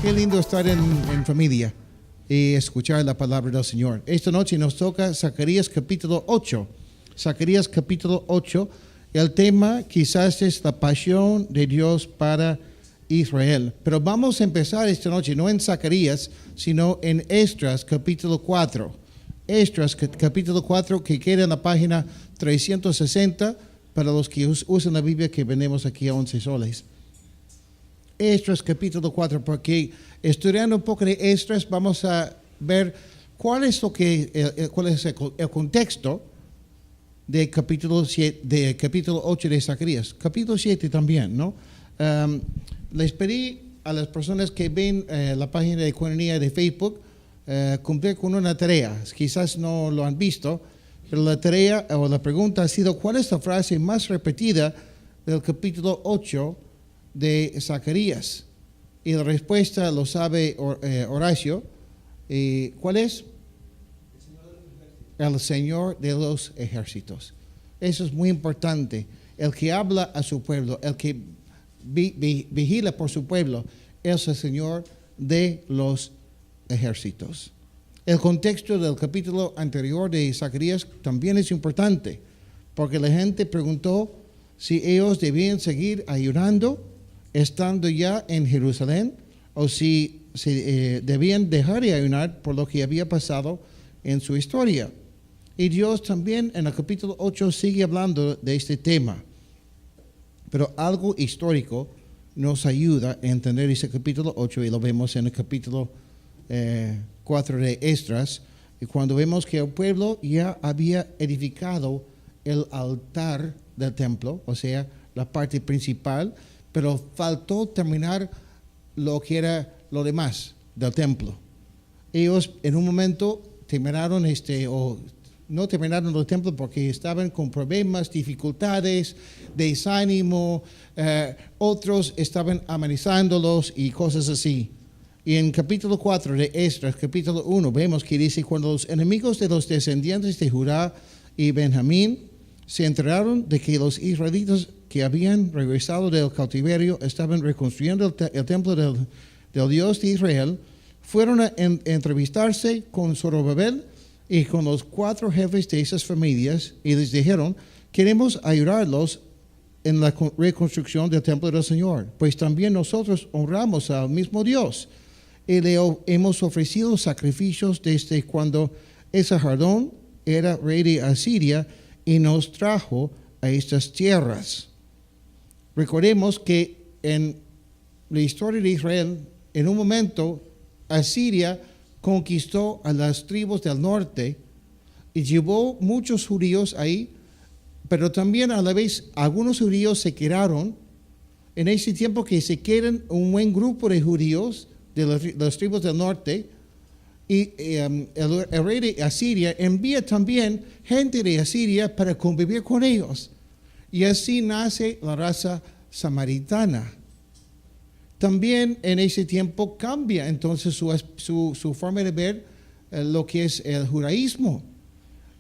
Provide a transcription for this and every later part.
Qué lindo estar en familia y escuchar la palabra del Señor. Esta noche nos toca Zacarías capítulo 8. Zacarías capítulo 8. El tema quizás es la pasión de Dios para Israel. Pero vamos a empezar esta noche no en Zacarías, sino en Esdras capítulo 4. Esdras capítulo 4, que queda en la página 360 para los que usan la Biblia, que vendemos aquí a 11 soles. Esdras capítulo 4, porque estudiando un poco de Esdras vamos a ver cuál es el contexto de capítulo 8 de Zacarías. Capítulo 7 también, ¿no? Les pedí a las personas que ven la página de Comunidad de Facebook cumplir con una tarea. Quizás no lo han visto, pero la tarea o la pregunta ha sido: ¿cuál es la frase más repetida del capítulo 8 de Zacarías? Y la respuesta lo sabe Horacio. ¿Cuál es? El Señor de los ejércitos. Eso es muy importante. El que habla a su pueblo, el que vigila por su pueblo, es el Señor de los ejércitos. El contexto del capítulo anterior de Zacarías también es importante, porque la gente preguntó si ellos debían seguir ayunando estando ya en Jerusalén, o si debían dejar de ayunar por lo que había pasado en su historia. Y Dios también en el capítulo 8 sigue hablando de este tema. Pero algo histórico nos ayuda a entender ese capítulo 8, y lo vemos en el capítulo 4 de Esdras, y cuando vemos que el pueblo ya había edificado el altar del templo, o sea, la parte principal, pero faltó terminar lo que era lo demás del templo. Ellos en un momento terminaron no terminaron el templo porque estaban con problemas, dificultades, desánimo, otros estaban amenazándolos y cosas así. Y en capítulo 4 de Esdras, capítulo 1, vemos que dice: cuando los enemigos de los descendientes de Judá y Benjamín se enteraron de que los israelitas que habían regresado del cautiverio estaban reconstruyendo el templo del Dios de Israel, fueron a entrevistarse con Zorobabel y con los 4 jefes de esas familias, y les dijeron: queremos ayudarlos en la reconstrucción del templo del Señor, pues también nosotros honramos al mismo Dios y le hemos ofrecido sacrificios desde cuando Esarhadón era rey de Asiria y nos trajo a estas tierras. Recordemos que en la historia de Israel, en un momento, Asiria conquistó a las tribus del norte y llevó muchos judíos ahí, pero también a la vez algunos judíos se quedaron. En ese tiempo que se quedan un buen grupo de judíos de las tribus del norte, y el rey de Asiria envía también gente de Asiria para convivir con ellos. Y así nace la raza samaritana. También en ese tiempo cambia entonces su forma de ver lo que es el judaísmo,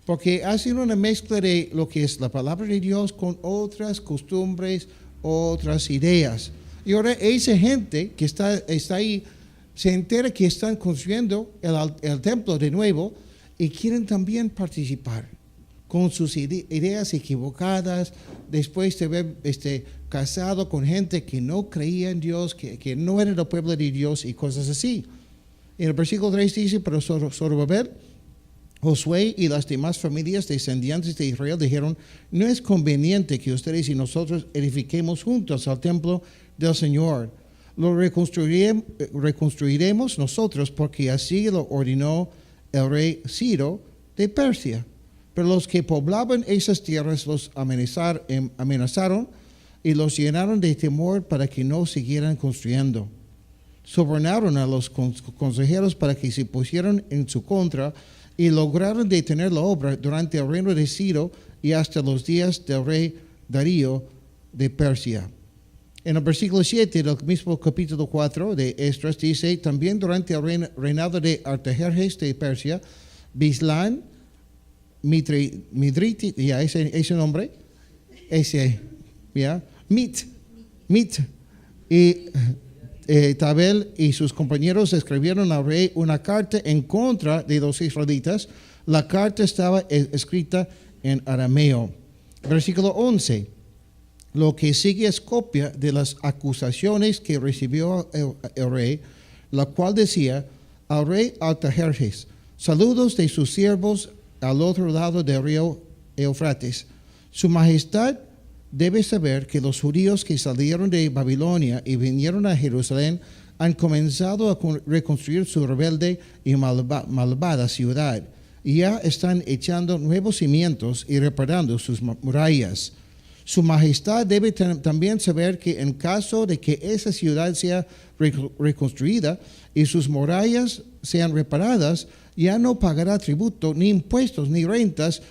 porque hace una mezcla de lo que es la palabra de Dios con otras costumbres, otras ideas. Y ahora esa gente que está ahí se entera que están construyendo el templo de nuevo y quieren también participar con sus ideas equivocadas, después de haber casado con gente que no creía en Dios, que no era el pueblo de Dios y cosas así. En el versículo 3 dice: pero Zorobabel, Josué y las demás familias descendientes de Israel dijeron: no es conveniente que ustedes y nosotros edifiquemos juntos al templo del Señor. Lo reconstruiremos nosotros, porque así lo ordenó el rey Ciro de Persia. Pero los que poblaban esas tierras los amenazaron y los llenaron de temor para que no siguieran construyendo. Sobornaron a los consejeros para que se pusieran en su contra y lograron detener la obra durante el reino de Ciro y hasta los días del rey Darío de Persia. En el versículo 7 del mismo capítulo 4 de Esdras dice: también durante el reinado de Artajerjes de Persia, Bislán, Midriti, ya ese nombre, Mit, y Tabel y sus compañeros escribieron al rey una carta en contra de los israelitas. La carta estaba escrita en arameo. Versículo 11. Lo que sigue es copia de las acusaciones que recibió el rey, la cual decía: al rey Artajerjes, saludos de sus siervos al otro lado del río Eufrates. Su majestad debe saber que los judíos que salieron de Babilonia y vinieron a Jerusalén han comenzado a reconstruir su rebelde y malvada ciudad, y ya están echando nuevos cimientos y reparando sus murallas. Su majestad debe también saber que en caso de que esa ciudad sea reconstruida y sus murallas sean reparadas, ya no pagará tributo, ni impuestos, ni rentas,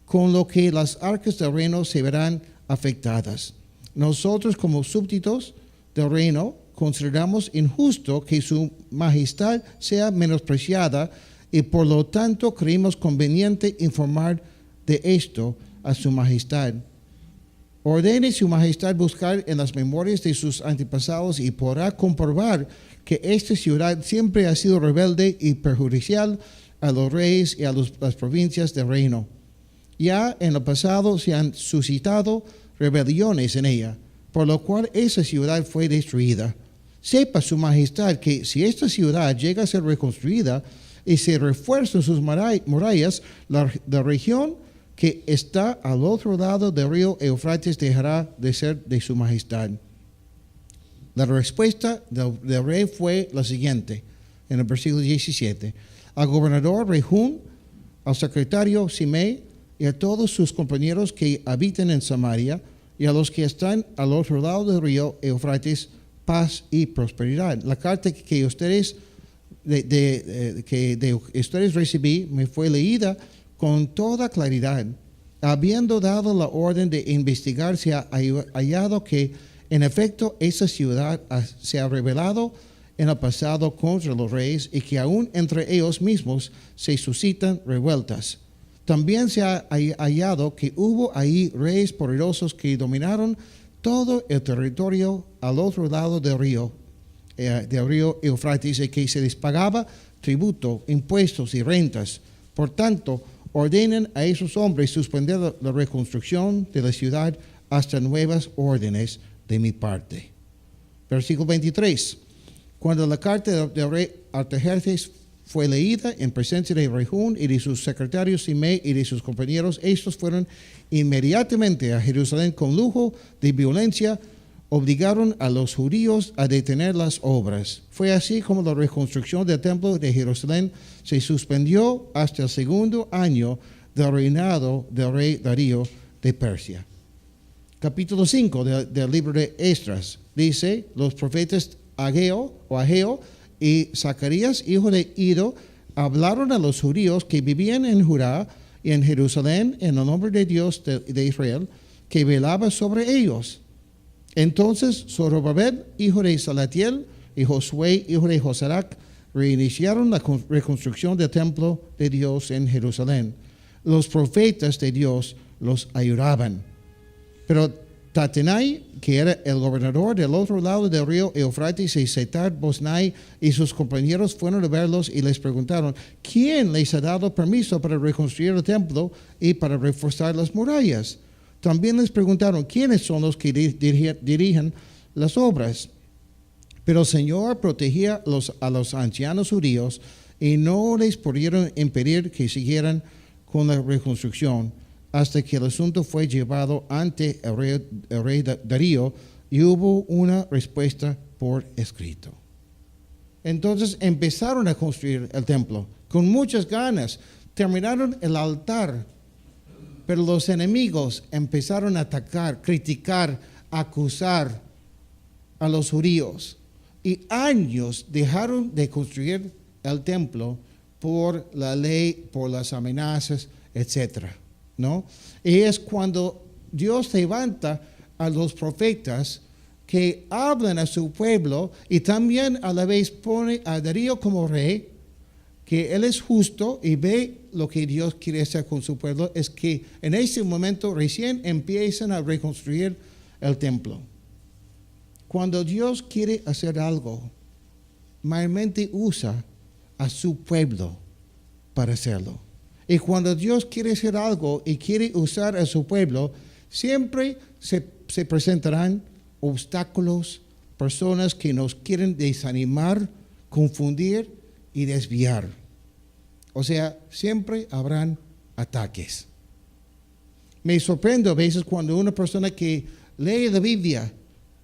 con lo que las arcas del reino se verán afectadas. Nosotros, como súbditos del reino, consideramos injusto que su majestad sea menospreciada, y por lo tanto creemos conveniente informar de esto a su majestad. Ordene su majestad buscar en las memorias de sus antepasados y podrá comprobar que esta ciudad siempre ha sido rebelde y perjudicial a los reyes y a las provincias del reino. Ya en el pasado se han suscitado rebeliones en ella, por lo cual esa ciudad fue destruida. Sepa su majestad que si esta ciudad llega a ser reconstruida y se refuerzan sus murallas, la región que está al otro lado del río Eufrates dejará de ser de su majestad. La respuesta del rey fue la siguiente, en el versículo 17. Al gobernador Rehum, al secretario Simei y a todos sus compañeros que habitan en Samaria y a los que están al otro lado del río Eufrates, paz y prosperidad. La carta que ustedes recibí me fue leída con toda claridad. Habiendo dado la orden de investigar, se ha hallado que en efecto esa ciudad se ha rebelado en el pasado contra los reyes, y que aún entre ellos mismos se suscitan revueltas. También se ha hallado que hubo ahí reyes poderosos que dominaron todo el territorio al otro lado del río Eufrates, y que se les pagaba tributo, impuestos y rentas. Por tanto, ordenen a esos hombres suspender la reconstrucción de la ciudad hasta nuevas órdenes de mi parte. Versículo 23. Cuando la carta del rey Artajerjes fue leída en presencia de Rehum y de sus secretarios Simei y de sus compañeros, estos fueron inmediatamente a Jerusalén con lujo de violencia. Obligaron a los judíos a detener las obras. Fue así como la reconstrucción del templo de Jerusalén se suspendió hasta el segundo año del reinado del rey Darío de Persia. Capítulo 5 del libro de Esdras dice: los profetas Ageo y Zacarías, hijo de Ido, hablaron a los judíos que vivían en Judá y en Jerusalén en el nombre de Dios de Israel, que velaba sobre ellos. Entonces Zorobabel, hijo de Salatiel, y Josué, hijo de Josarac, reiniciaron la reconstrucción del templo de Dios en Jerusalén. Los profetas de Dios los ayudaban. Pero Tatenai, que era el gobernador del otro lado del río Eufrates, y Setar-Boznai y sus compañeros fueron a verlos y les preguntaron: ¿quién les ha dado permiso para reconstruir el templo y para reforzar las murallas? También les preguntaron: ¿quiénes son los que dirigen las obras? Pero el Señor protegía a los ancianos judíos y no les pudieron impedir que siguieran con la reconstrucción, hasta que el asunto fue llevado ante el rey Darío y hubo una respuesta por escrito. Entonces empezaron a construir el templo con muchas ganas. Terminaron el altar, pero los enemigos empezaron a atacar, criticar, acusar a los judíos. Y años dejaron de construir el templo por la ley, por las amenazas, etc. ¿No? Y es cuando Dios levanta a los profetas que hablan a su pueblo, y también a la vez pone a Darío como rey, que él es justo y ve lo que Dios quiere hacer con su pueblo. Es que en ese momento recién empiezan a reconstruir el templo. Cuando Dios quiere hacer algo, mayormente usa a su pueblo para hacerlo. Y cuando Dios quiere hacer algo y quiere usar a su pueblo, siempre se presentarán obstáculos, personas que nos quieren desanimar, confundir y desviar. O sea, siempre habrán ataques. Me sorprendo a veces cuando una persona que lee la Biblia,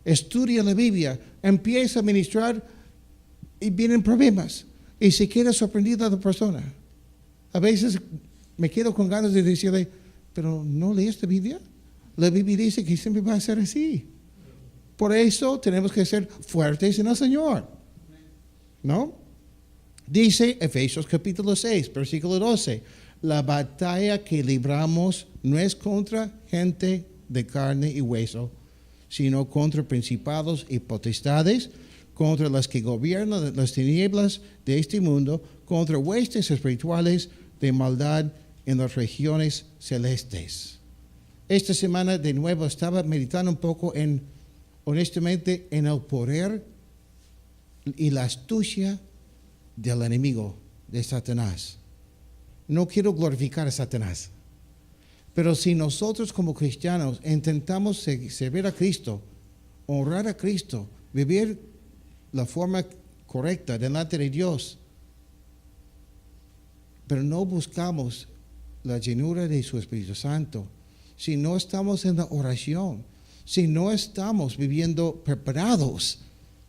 estudia la Biblia, empieza a ministrar y vienen problemas y se queda sorprendida la persona. A veces me quedo con ganas de decirle, pero ¿no lees la Biblia? La Biblia dice que siempre va a ser así. Por eso tenemos que ser fuertes en el Señor. ¿No? Dice Efesios capítulo 6, versículo 12, la batalla que libramos no es contra gente de carne y hueso, sino contra principados y potestades, contra las que gobiernan las tinieblas de este mundo, contra huestes espirituales de maldad en las regiones celestes. Esta semana de nuevo estaba meditando un poco honestamente en el poder y la astucia del enemigo, de Satanás. No quiero glorificar a Satanás, pero si nosotros como cristianos intentamos servir a Cristo, honrar a Cristo, vivir la forma correcta delante de Dios, pero no buscamos la llenura de su Espíritu Santo, si no estamos en la oración, si no estamos viviendo preparados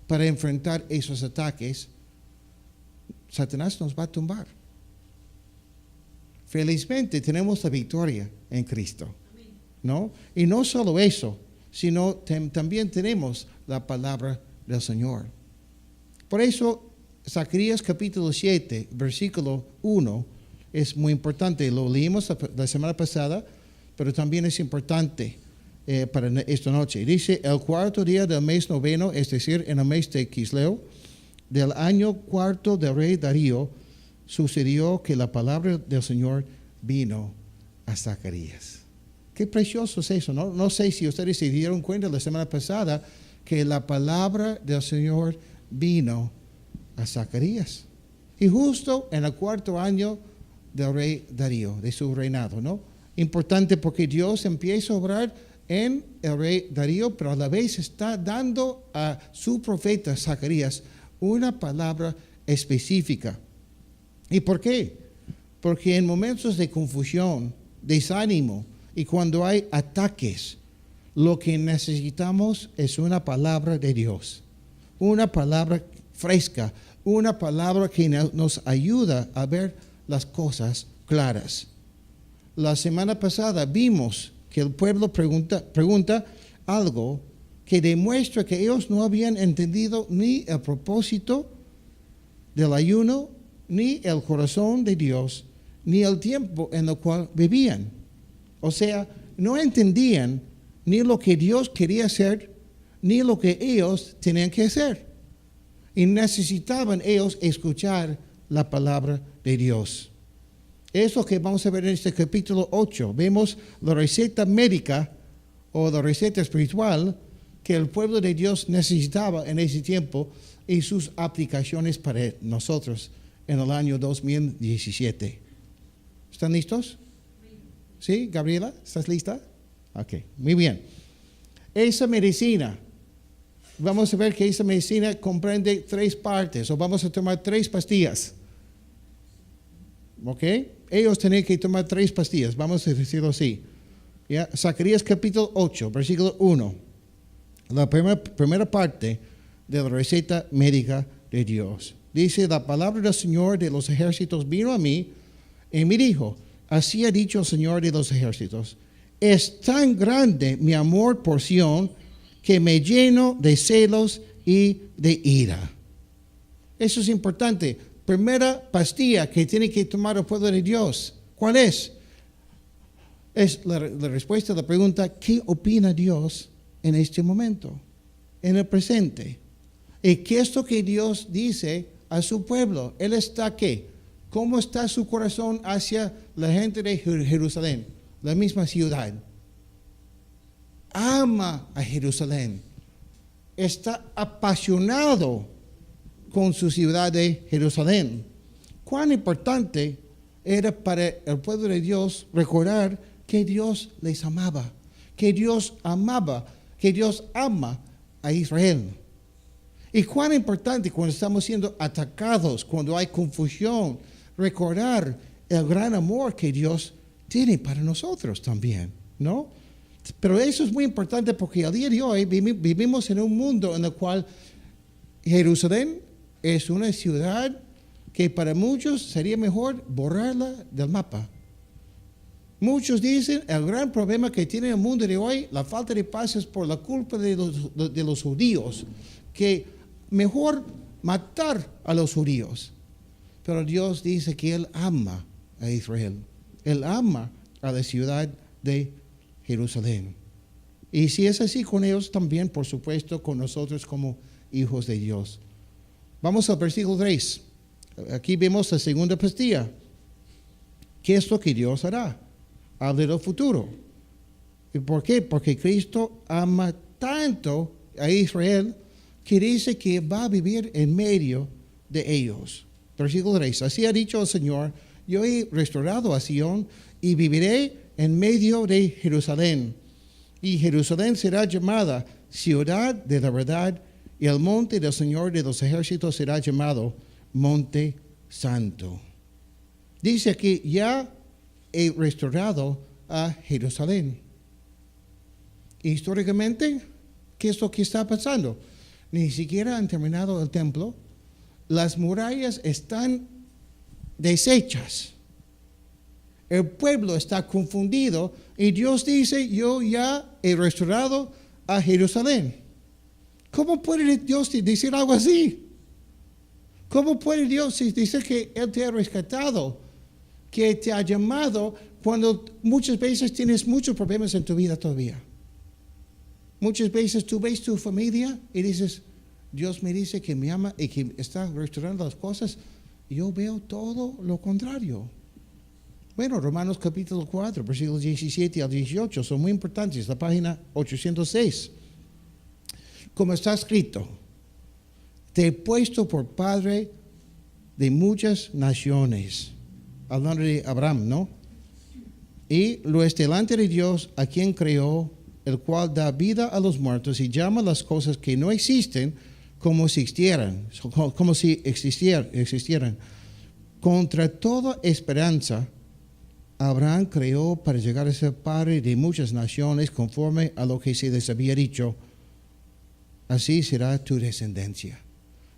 para enfrentar esos ataques, Satanás nos va a tumbar. Felizmente tenemos la victoria en Cristo, ¿no? Y no solo eso, sino también tenemos la palabra del Señor. Por eso, Zacarías capítulo 7, versículo 1, es muy importante. Lo leímos la semana pasada, pero también es importante para esta noche. Dice, el cuarto día del mes noveno, es decir, en el mes de Quisleu, del año cuarto del rey Darío, sucedió que la palabra del Señor vino a Zacarías. Qué precioso es eso, ¿no? No sé si ustedes se dieron cuenta la semana pasada que la palabra del Señor vino a Zacarías. Y justo en el cuarto año del rey Darío, de su reinado, ¿no? Importante porque Dios empieza a obrar en el rey Darío, pero a la vez está dando a su profeta Zacarías una palabra específica. ¿Y por qué? Porque en momentos de confusión, desánimo y cuando hay ataques, lo que necesitamos es una palabra de Dios, una palabra fresca, una palabra que nos ayuda a ver las cosas claras. La semana pasada vimos que el pueblo pregunta algo que demuestra que ellos no habían entendido ni el propósito del ayuno, ni el corazón de Dios, ni el tiempo en el cual vivían. O sea, no entendían ni lo que Dios quería hacer, ni lo que ellos tenían que hacer. Y necesitaban ellos escuchar la palabra de Dios. Es lo que vamos a ver en este capítulo 8. Vemos la receta médica o la receta espiritual que el pueblo de Dios necesitaba en ese tiempo y sus aplicaciones para nosotros en el año 2017. ¿Están listos? ¿Sí, Gabriela? ¿Estás lista? Ok, muy bien. Esa medicina, vamos a ver que esa medicina comprende 3 partes, o vamos a tomar 3 pastillas. ¿Ok? Ellos tenían que tomar 3 pastillas, vamos a decirlo así. ¿Ya? Zacarías capítulo 8, versículo 1. La primera parte de la receta médica de Dios. Dice, la palabra del Señor de los ejércitos vino a mí y me dijo, así ha dicho el Señor de los ejércitos, es tan grande mi amor por Sión que me lleno de celos y de ira. Eso es importante. Primera pastilla que tiene que tomar el pueblo de Dios. ¿Cuál es? Es la respuesta a la pregunta, ¿qué opina Dios en este momento, en el presente? ¿Y qué es lo que Dios dice a su pueblo? Él está ¿qué? ¿Cómo está su corazón hacia la gente de Jerusalén, la misma ciudad? Ama a Jerusalén. está apasionado con su ciudad de Jerusalén. Cuán importante era para el pueblo de Dios recordar que Dios les amaba, que Dios amaba, que Dios ama a Israel. Y cuán importante cuando estamos siendo atacados, cuando hay confusión, recordar el gran amor que Dios tiene para nosotros también, ¿no? Pero eso es muy importante porque al día de hoy vivimos en un mundo en el cual Jerusalén es una ciudad que para muchos sería mejor borrarla del mapa. Muchos dicen el gran problema que tiene el mundo de hoy, la falta de paz, es por la culpa de los judíos, que mejor matar a los judíos. Pero Dios dice que Él ama a Israel. Él ama a la ciudad de Jerusalén. Y si es así con ellos, también, por supuesto, con nosotros como hijos de Dios. Vamos al versículo 3. Aquí vemos la segunda pastilla. ¿Qué es lo que Dios hará? Habla del futuro. ¿Y por qué? Porque Cristo ama tanto a Israel que dice que va a vivir en medio de ellos. Versículo 3. Así ha dicho el Señor: yo he restaurado a Sión y viviré en medio de Jerusalén. Y Jerusalén será llamada ciudad de la verdad, y el monte del Señor de los ejércitos será llamado monte santo. Dice aquí: ya he restaurado a Jerusalén. Históricamente, ¿qué es lo que está pasando? Ni siquiera han terminado el templo. Las murallas están deshechas. El pueblo está confundido y Dios dice: yo ya he restaurado a Jerusalén. ¿Cómo puede Dios decir algo así? ¿Cómo puede Dios decir que Él te ha rescatado, que te ha llamado, cuando muchas veces tienes muchos problemas en tu vida todavía? Muchas veces tú ves tu familia y dices: Dios me dice que me ama y que está restaurando las cosas. Y yo veo todo lo contrario. Bueno, Romanos capítulo 4, versículos 17 al 18 son muy importantes. La página 806. Como está escrito: te he puesto por padre de muchas naciones. Hablando de Abraham, ¿no? Y lo es delante de Dios, a quien creó, el cual da vida a los muertos y llama las cosas que no existen como si existieran. Contra toda esperanza, Abraham creó para llegar a ser padre de muchas naciones, conforme a lo que se les había dicho: así será tu descendencia.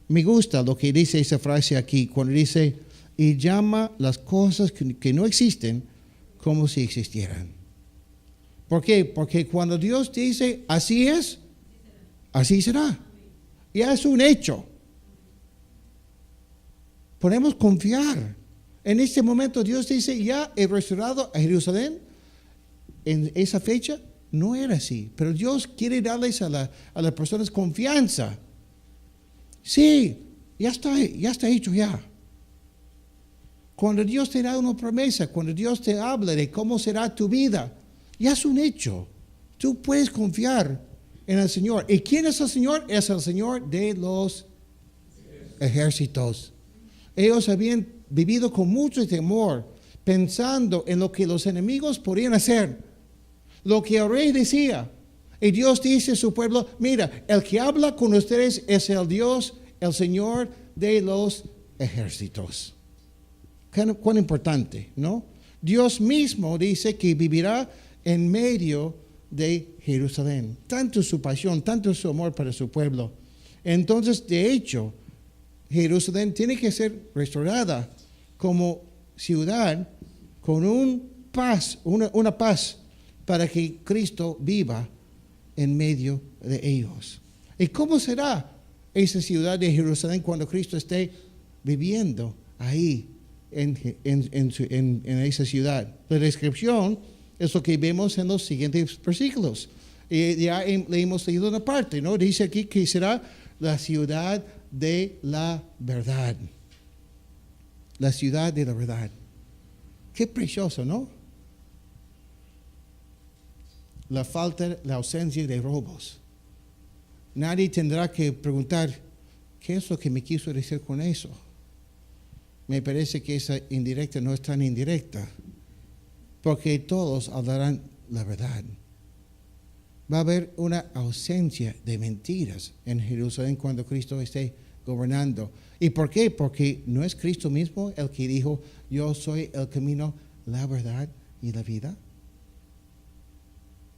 Me gusta lo que dice esa frase aquí, cuando dice: y llama las cosas que no existen como si existieran. ¿Por qué? Porque cuando Dios dice así es, así será. Ya es un hecho. Podemos confiar. En este momento Dios dice: ya he restaurado a Jerusalén. En esa fecha no era así, pero Dios quiere darles a las personas confianza. Sí, ya está hecho ya. Cuando Dios te da una promesa, cuando Dios te habla de cómo será tu vida, ya es un hecho. Tú puedes confiar en el Señor. ¿Y quién es el Señor? Es el Señor de los ejércitos. Ellos habían vivido con mucho temor, pensando en lo que los enemigos podían hacer, lo que el rey decía. Y Dios dice a su pueblo: mira, el que habla con ustedes es el Dios, el Señor de los ejércitos. Cuán importante, ¿no? Dios mismo dice que vivirá en medio de Jerusalén. Tanto su pasión, tanto su amor para su pueblo. Entonces, de hecho, Jerusalén tiene que ser restaurada como ciudad con una paz para que Cristo viva en medio de ellos. ¿Y cómo será esa ciudad de Jerusalén cuando Cristo esté viviendo ahí en esa ciudad? La descripción es lo que vemos en los siguientes versículos. Ya le hemos leído una parte, ¿no? Dice aquí que será la ciudad de la verdad. La ciudad de la verdad. Qué precioso, ¿no? La ausencia de robos. nadie tendrá que preguntar, ¿qué es lo que me quiso decir con eso? Me parece que esa indirecta no es tan indirecta, porque todos hablarán la verdad. Va a haber una ausencia de mentiras en Jerusalén cuando Cristo esté gobernando. ¿Y por qué? Porque no es Cristo mismo el que dijo, yo soy el camino, la verdad y la vida.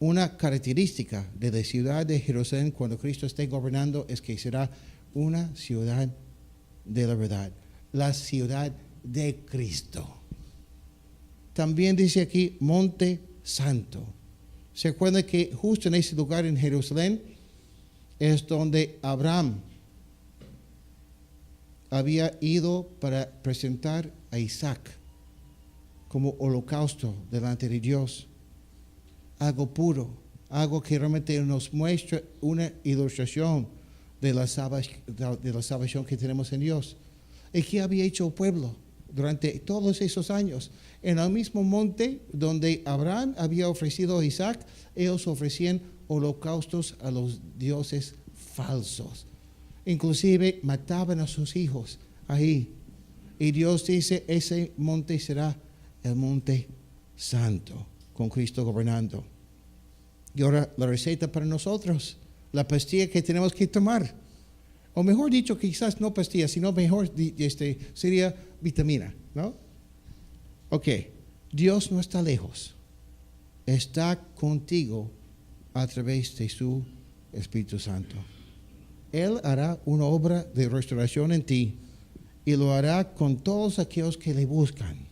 Una característica de la ciudad de Jerusalén cuando Cristo esté gobernando es que será una ciudad de la verdad, la ciudad de Cristo. También dice aquí Monte Santo. ¿Se acuerdan que justo en ese lugar en Jerusalén es donde Abraham había ido para presentar a Isaac como holocausto delante de Dios? Algo puro, algo que realmente nos muestra una ilustración de la salvación que tenemos en Dios. ¿Y qué había hecho el pueblo durante todos esos años? En el mismo monte donde Abraham había ofrecido a Isaac, ellos ofrecían holocaustos a los dioses falsos. Inclusive mataban a sus hijos ahí. Y Dios dice, ese monte será el monte santo, con Cristo gobernando. Y ahora la receta para nosotros, la pastilla que tenemos que tomar. O mejor dicho, quizás no pastilla, sino mejor sería vitamina, ¿no? Ok, Dios no está lejos. Está contigo a través de su Espíritu Santo. Él hará una obra de restauración en ti y lo hará con todos aquellos que le buscan.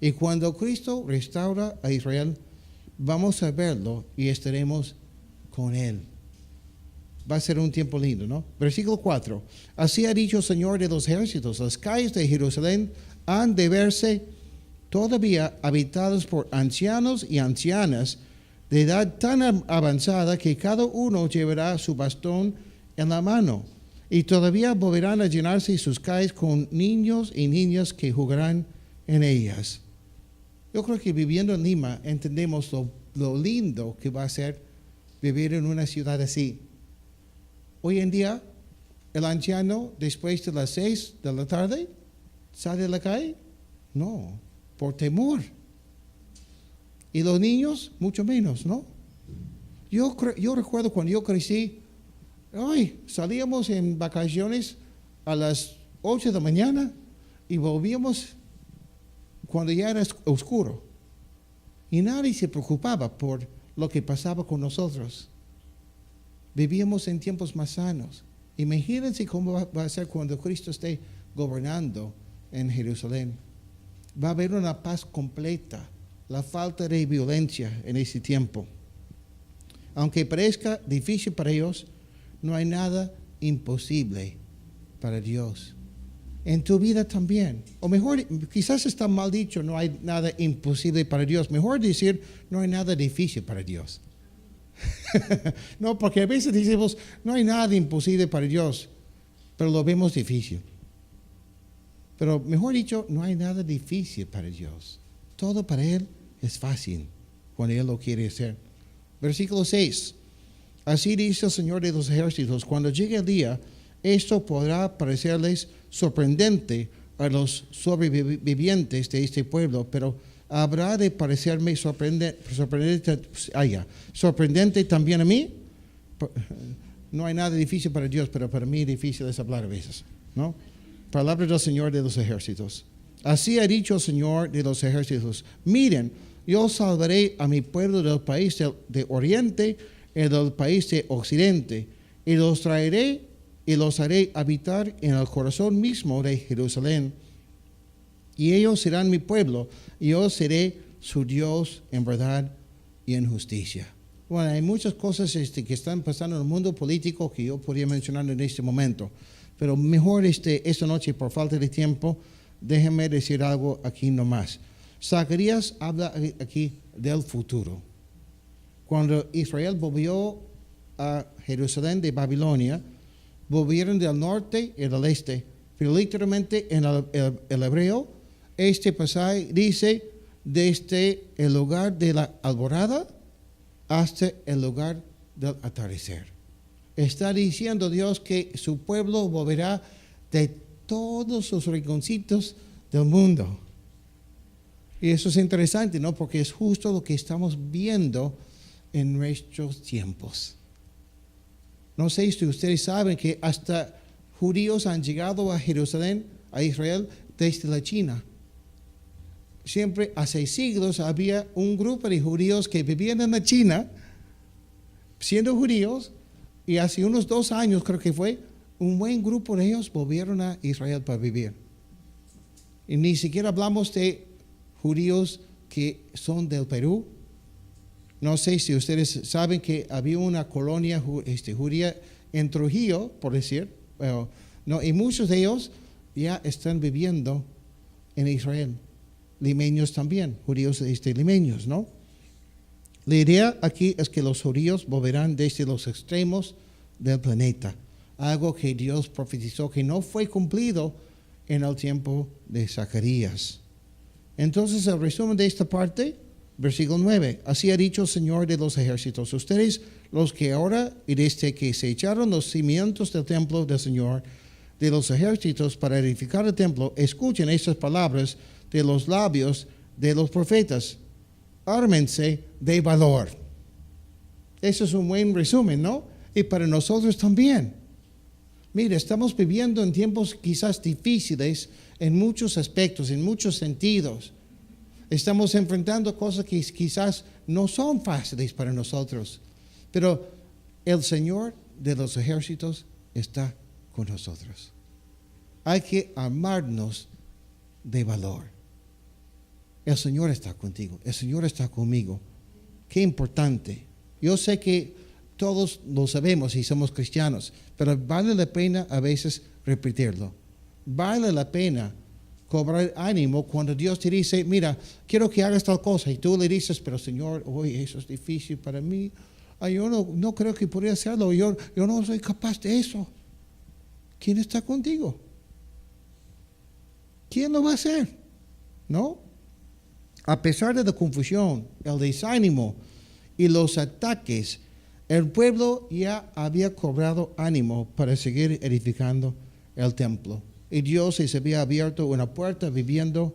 Y cuando Cristo restaura a Israel, vamos a verlo y estaremos con Él. Va a ser un tiempo lindo, ¿no? Versículo 4. Así ha dicho el Señor de los ejércitos, las calles de Jerusalén han de verse todavía habitadas por ancianos y ancianas de edad tan avanzada que cada uno llevará su bastón en la mano. Y todavía volverán a llenarse sus calles con niños y niñas que jugarán en ellas. Yo creo que viviendo en Lima entendemos lo lindo que va a ser vivir en una ciudad así. Hoy en día, el anciano, después de las 6 de la tarde, ¿sale a la calle? No, por temor. Y los niños, mucho menos, ¿no? Yo recuerdo cuando yo crecí, salíamos en vacaciones a las 8 de la mañana y volvíamos cuando ya era oscuro. Y nadie se preocupaba por lo que pasaba con nosotros. Vivíamos en tiempos más sanos. Imagínense cómo va a ser cuando Cristo esté gobernando en Jerusalén. Va a haber una paz completa, la falta de violencia en ese tiempo. Aunque parezca difícil para ellos, no hay nada imposible para Dios. En tu vida también. O mejor, quizás está mal dicho, no hay nada imposible para Dios. Mejor decir, no hay nada difícil para Dios. No, porque a veces decimos, no hay nada imposible para Dios, pero lo vemos difícil. Pero mejor dicho, no hay nada difícil para Dios. Todo para Él es fácil cuando Él lo quiere hacer. Versículo 6. Así dice el Señor de los ejércitos, cuando llegue el día, esto podrá parecerles sorprendente a los sobrevivientes de este pueblo, pero habrá de parecerme sorprendente también a mí. No hay nada difícil para Dios, pero para mí difícil es hablar a veces, ¿no? Palabra del Señor de los ejércitos. Así ha dicho el Señor de los ejércitos. Miren, yo salvaré a mi pueblo del país de oriente y del país de occidente, y los traeré y los haré habitar en el corazón mismo de Jerusalén. Y ellos serán mi pueblo, y yo seré su Dios en verdad y en justicia. Bueno, hay muchas cosas que están pasando en el mundo político que yo podría mencionar en este momento, pero mejor esta noche, por falta de tiempo, déjenme decir algo aquí nomás. Zacarías habla aquí del futuro. Cuando Israel volvió a Jerusalén de Babilonia, volvieron del norte y del este, pero literalmente en el hebreo, este pasaje dice desde el lugar de la alborada hasta el lugar del atardecer. Está diciendo Dios que su pueblo volverá de todos sus rinconcitos del mundo. Y eso es interesante, ¿no? Porque es justo lo que estamos viendo en nuestros tiempos. No sé si ustedes saben que hasta judíos han llegado a Jerusalén, a Israel, desde la China. Siempre hace siglos había un grupo de judíos que vivían en la China, siendo judíos, y hace unos 2 años creo que fue, un buen grupo de ellos volvieron a Israel para vivir. Y ni siquiera hablamos de judíos que son del Perú. No sé si ustedes saben que había una colonia judía en Trujillo, por decir, no, y muchos de ellos ya están viviendo en Israel. Limeños también, judíos limeños, ¿no? La idea aquí es que los judíos volverán desde los extremos del planeta, algo que Dios profetizó que no fue cumplido en el tiempo de Zacarías. Entonces, el resumen de esta parte, versículo 9. Así ha dicho el Señor de los ejércitos: ustedes, los que ahora y desde que se echaron los cimientos del templo del Señor de los ejércitos para edificar el templo, escuchen estas palabras de los labios de los profetas: ármense de valor. Eso es un buen resumen, ¿no? Y para nosotros también. Mire, estamos viviendo en tiempos quizás difíciles en muchos aspectos, en muchos sentidos. Estamos enfrentando cosas que quizás no son fáciles para nosotros, pero el Señor de los ejércitos está con nosotros. Hay que armarnos de valor. El Señor está contigo, el Señor está conmigo. Qué importante. Yo sé que todos lo sabemos y somos cristianos, pero vale la pena a veces repetirlo. Vale la pena cobrar ánimo cuando Dios te dice: mira, quiero que hagas tal cosa, y tú le dices: pero Señor, hoy eso es difícil para mí. Ay, yo no creo que podría hacerlo, yo no soy capaz de eso. ¿Quién está contigo? ¿Quién lo va a hacer? ¿No? A pesar de la confusión, el desánimo y los ataques, el pueblo ya había cobrado ánimo para seguir edificando el templo. Y Dios les había abierto una puerta viendo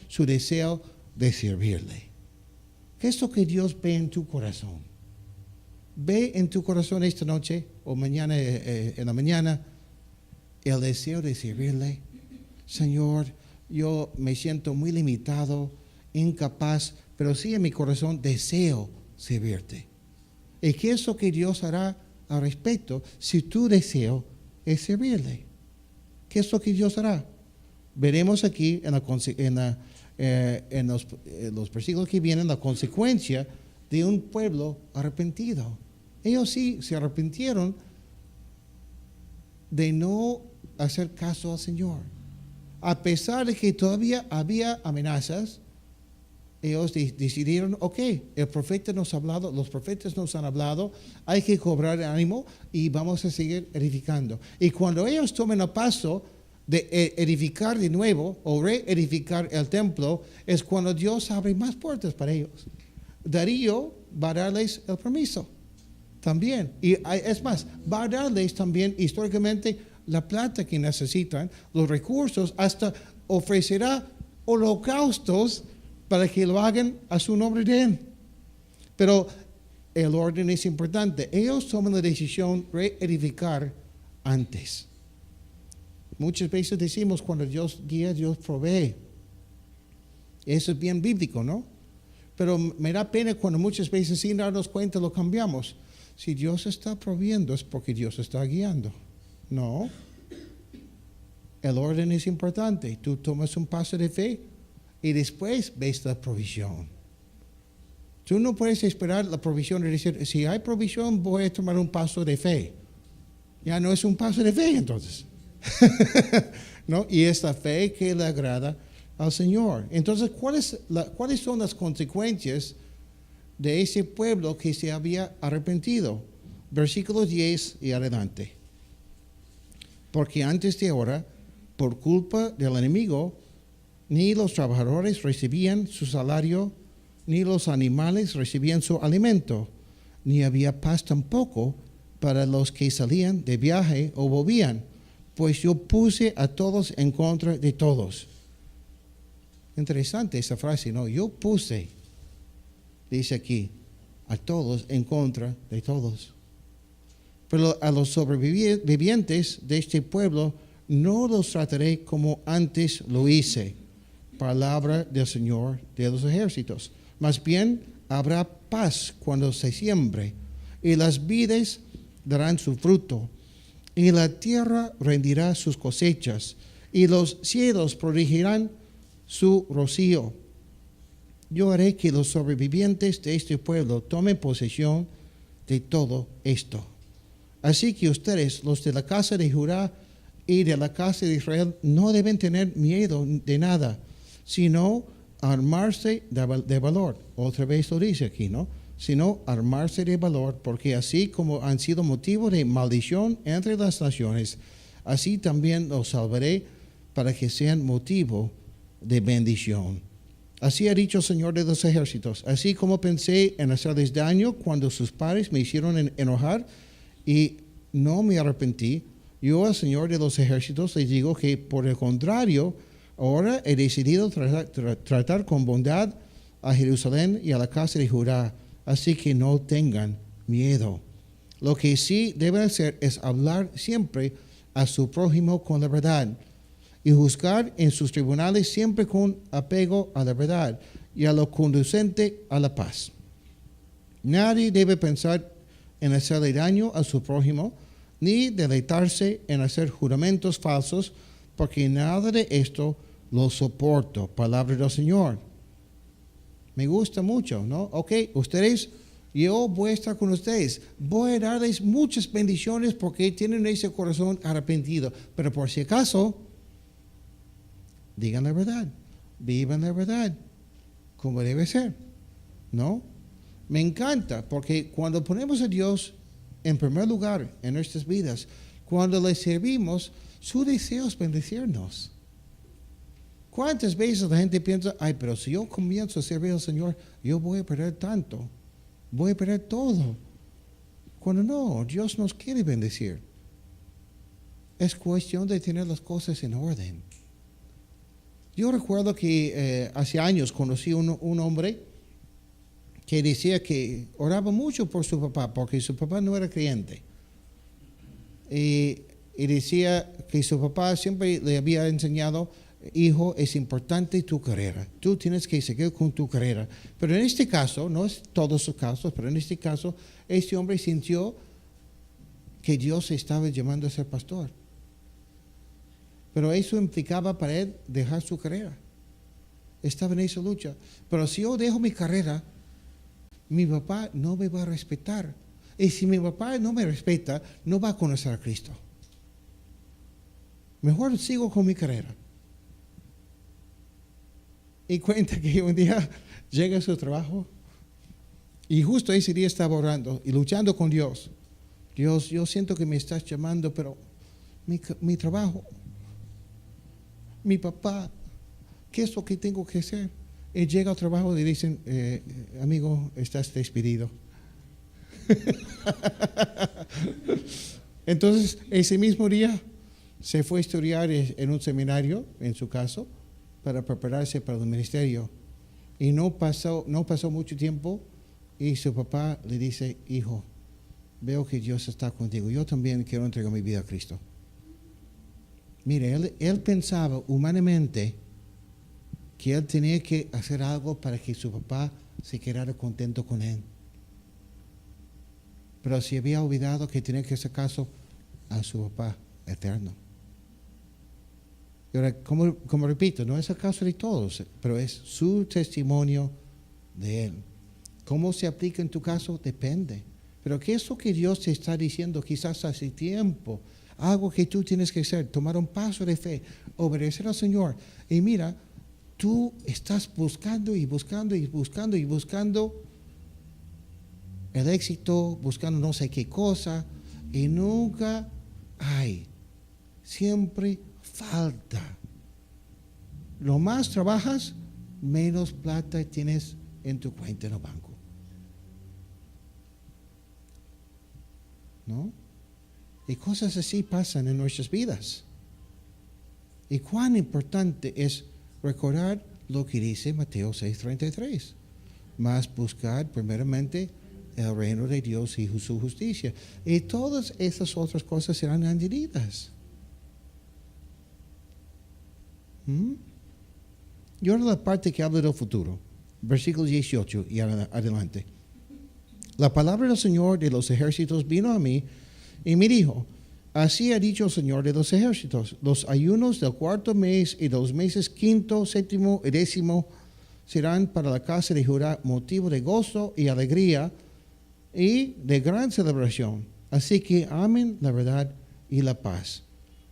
su deseo de servirle. ¿Qué es lo que Dios ve en tu corazón? Ve en tu corazón esta noche o mañana en la mañana el deseo de servirle. Señor, yo me siento muy limitado, incapaz, pero sí en mi corazón deseo servirte. ¿Y qué es lo que Dios hará al respecto si tu deseo es servirle? ¿Qué es lo que Dios hará? Veremos aquí en los versículos que vienen la consecuencia de un pueblo arrepentido. Ellos sí se arrepintieron de no hacer caso al Señor. A pesar de que todavía había amenazas, ellos decidieron: ok, el profeta nos ha hablado, los profetas nos han hablado, hay que cobrar ánimo y vamos a seguir edificando. Y cuando ellos tomen el paso de edificar de nuevo o reedificar el templo, es cuando Dios abre más puertas para ellos. Darío va a darles el permiso también. Y es más, va a darles también históricamente la plata que necesitan, los recursos, hasta ofrecerá holocaustos para que lo hagan a su nombre de Él. Pero el orden es importante. Ellos toman la decisión de reedificar antes. Muchas veces decimos: cuando Dios guía, Dios provee. Eso es bien bíblico, ¿no? Pero me da pena cuando muchas veces, sin darnos cuenta, lo cambiamos. Si Dios está proveyendo, es porque Dios está guiando. No. El orden es importante. Tú tomas un paso de fe y después ves la provisión. Tú no puedes esperar la provisión y decir: si hay provisión, voy a tomar un paso de fe. Ya no es un paso de fe entonces. ¿No? Y es la fe que le agrada al Señor. Entonces, ¿cuáles son las consecuencias de ese pueblo que se había arrepentido? Versículo 10 y adelante. Porque antes de ahora, por culpa del enemigo, ni los trabajadores recibían su salario, ni los animales recibían su alimento, ni había paz tampoco para los que salían de viaje o volvían, pues yo puse a todos en contra de todos. Interesante esa frase, ¿no? Yo puse, dice aquí, a todos en contra de todos. Pero a los sobrevivientes de este pueblo no los trataré como antes lo hice. Palabra del Señor de los ejércitos. Más bien habrá paz cuando se siembre, y las vides darán su fruto, y la tierra rendirá sus cosechas, y los cielos prodigirán su rocío. Yo haré que los sobrevivientes de este pueblo tomen posesión de todo esto. Así que ustedes, los de la casa de Judá y de la casa de Israel, no deben tener miedo de nada, sino armarse de valor. Otra vez lo dice aquí, ¿no? Sino armarse de valor, porque así como han sido motivo de maldición entre las naciones, así también los salvaré para que sean motivo de bendición. Así ha dicho el Señor de los ejércitos. Así como pensé en hacerles daño cuando sus padres me hicieron enojar y no me arrepentí, yo al Señor de los ejércitos les digo que por el contrario, ahora he decidido tratar con bondad a Jerusalén y a la casa de Judá, así que no tengan miedo. Lo que sí deben hacer es hablar siempre a su prójimo con la verdad y juzgar en sus tribunales siempre con apego a la verdad y a lo conducente a la paz. Nadie debe pensar en hacerle daño a su prójimo, ni deleitarse en hacer juramentos falsos, porque nada de esto lo soporto. Palabra del Señor. Me gusta mucho, ¿no? Ok, ustedes, yo voy a estar con ustedes. Voy a darles muchas bendiciones porque tienen ese corazón arrepentido. Pero por si acaso, digan la verdad. Vivan la verdad, como debe ser, ¿no? Me encanta porque cuando ponemos a Dios en primer lugar en nuestras vidas, cuando le servimos, su deseo es bendecirnos. ¿Cuántas veces la gente piensa, ay, pero si yo comienzo a servir al Señor, yo voy a perder tanto, voy a perder todo? Cuando no, Dios nos quiere bendecir. Es cuestión de tener las cosas en orden. Yo recuerdo que hace años conocí un hombre que decía que oraba mucho por su papá, porque su papá no era creyente. Y decía que su papá siempre le había enseñado, hijo, es importante tu carrera. Tú tienes que seguir con tu carrera. Pero en este caso, no es todos los casos, pero en este caso, este hombre sintió que Dios estaba llamando a ser pastor. Pero eso implicaba para él dejar su carrera. Estaba en esa lucha. Pero si yo dejo mi carrera, mi papá no me va a respetar. Y si mi papá no me respeta, no va a conocer a Cristo. Mejor sigo con mi carrera. Y cuenta que un día llega a su trabajo y justo ese día estaba orando y luchando con Dios. Dios, yo siento que me estás llamando, pero mi trabajo, mi papá, ¿qué es lo que tengo que hacer? Y llega al trabajo y dicen, amigo, estás despedido. Entonces, ese mismo día se fue a estudiar en un seminario, en su caso, para prepararse para el ministerio. Y no pasó mucho tiempo y su papá le dice, hijo, veo que Dios está contigo. Yo también quiero entregar mi vida a Cristo. Mire, él pensaba humanamente que él tenía que hacer algo para que su papá se quedara contento con él. Pero se había olvidado que tenía que hacer caso a su papá eterno. Y ahora, como repito, no es el caso de todos, pero es su testimonio de él. ¿Cómo se aplica en tu caso? Depende. Pero ¿qué es lo que Dios te está diciendo quizás hace tiempo? Algo que tú tienes que hacer, tomar un paso de fe, obedecer al Señor. Y mira, tú estás buscando y buscando y buscando y buscando el éxito, buscando no sé qué cosa, y nunca hay, siempre falta. Lo más trabajas, menos plata tienes en tu cuenta en el banco. ¿no? Y cosas así pasan en nuestras vidas. Y cuán importante es recordar lo que dice Mateo 6:33. Más buscar primeramente el reino de Dios y su justicia. Y todas esas otras cosas serán añadidas. Y ahora la parte que habla del futuro. Versículo 18 y adelante. La palabra del Señor de los ejércitos vino a mí y me dijo: así ha dicho el Señor de los ejércitos, los ayunos del cuarto mes y de los meses quinto, séptimo y décimo serán para la casa de Judá motivo de gozo y alegría y de gran celebración. Así que amen la verdad y la paz.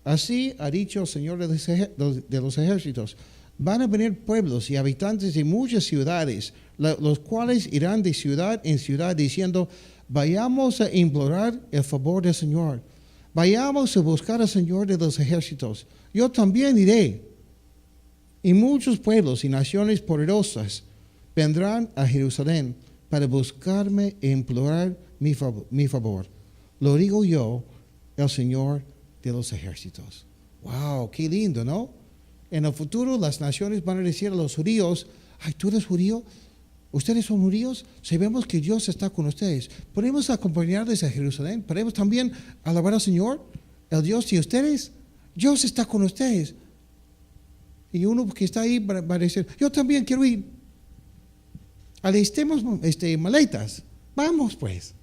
Así ha dicho el Señor de los ejércitos: van a venir pueblos y habitantes de muchas ciudades, los cuales irán de ciudad en ciudad diciendo: vayamos a implorar el favor del Señor. Vayamos a buscar al Señor de los ejércitos. Yo también iré. Y muchos pueblos y naciones poderosas vendrán a Jerusalén para buscarme e implorar mi favor. Lo digo yo, el Señor de los ejércitos. Wow, qué lindo, ¿no? En el futuro las naciones van a decir a los judíos: ay, ¿tú eres judío? ¿Ustedes son judíos? Sabemos que Dios está con ustedes. ¿Podemos acompañarles a Jerusalén? ¿Podemos también alabar al Señor, el Dios de ustedes? Dios está con ustedes. Y uno que está ahí va a decir: yo también quiero ir. Alistemos maletas. Vamos pues.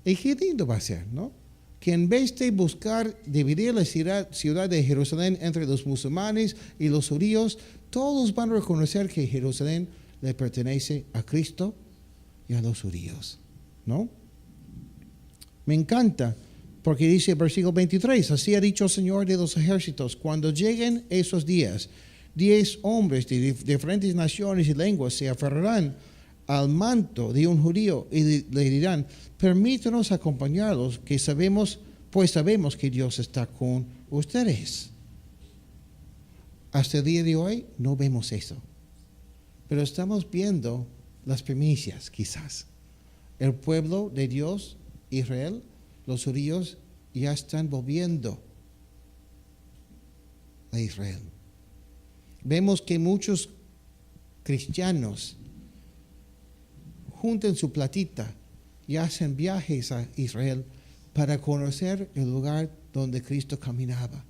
Y qué lindo va a ser, ¿no? Que en vez de buscar dividir la ciudad de Jerusalén entre los musulmanes y los judíos, todos van a reconocer que Jerusalén le pertenece a Cristo y a los judíos, ¿no? Me encanta porque dice el versículo 23: así ha dicho el Señor de los ejércitos, cuando lleguen esos días, 10 hombres de diferentes naciones y lenguas se aferrarán al manto de un judío y le dirán: permítanos acompañarlos, pues sabemos que Dios está con ustedes. Hasta el día de hoy no vemos eso, pero estamos viendo las primicias quizás. El pueblo de Dios, Israel, los judíos ya están volviendo a Israel. Vemos que muchos cristianos juntan su platita y hacen viajes a Israel para conocer el lugar donde Cristo caminaba.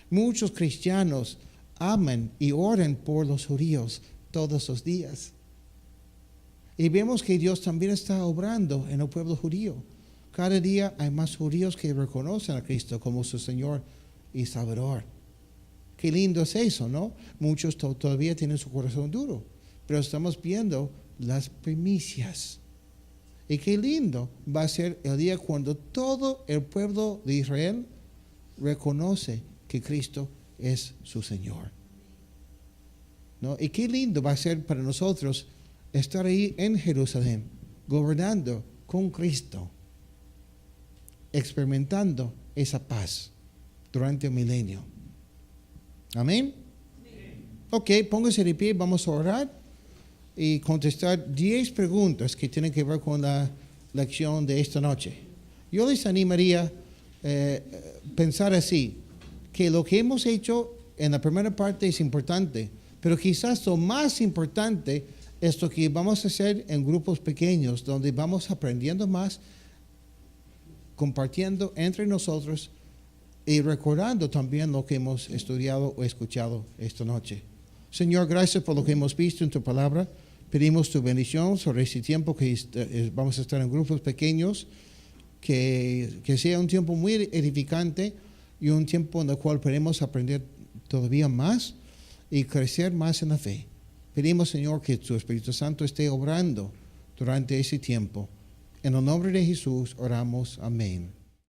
Muchos cristianos aman y oran por los judíos todos los días. Y vemos que Dios también está obrando en el pueblo judío. Cada día hay más judíos que reconocen a Cristo como su Señor y Salvador. Qué lindo es eso, ¿no? Muchos todavía tienen su corazón duro, pero estamos viendo las primicias. Y qué lindo va a ser el día cuando todo el pueblo de Israel reconoce que Cristo es su Señor, ¿no? Y qué lindo va a ser para nosotros estar ahí en Jerusalén, gobernando con Cristo, experimentando esa paz durante el milenio. Amén. Ok, póngase de pie, vamos a orar y contestar 10 preguntas que tienen que ver con la lección de esta noche. Yo les animaría a pensar así, que lo que hemos hecho en la primera parte es importante, pero quizás lo más importante es lo que vamos a hacer en grupos pequeños, donde vamos aprendiendo más, compartiendo entre nosotros y recordando también lo que hemos estudiado o escuchado esta noche. Señor, gracias por lo que hemos visto en tu palabra. Pedimos tu bendición sobre este tiempo que vamos a estar en grupos pequeños, que sea un tiempo muy edificante y un tiempo en el cual podemos aprender todavía más y crecer más en la fe. Pedimos, Señor, que tu Espíritu Santo esté obrando durante ese tiempo. En el nombre de Jesús oramos. Amén.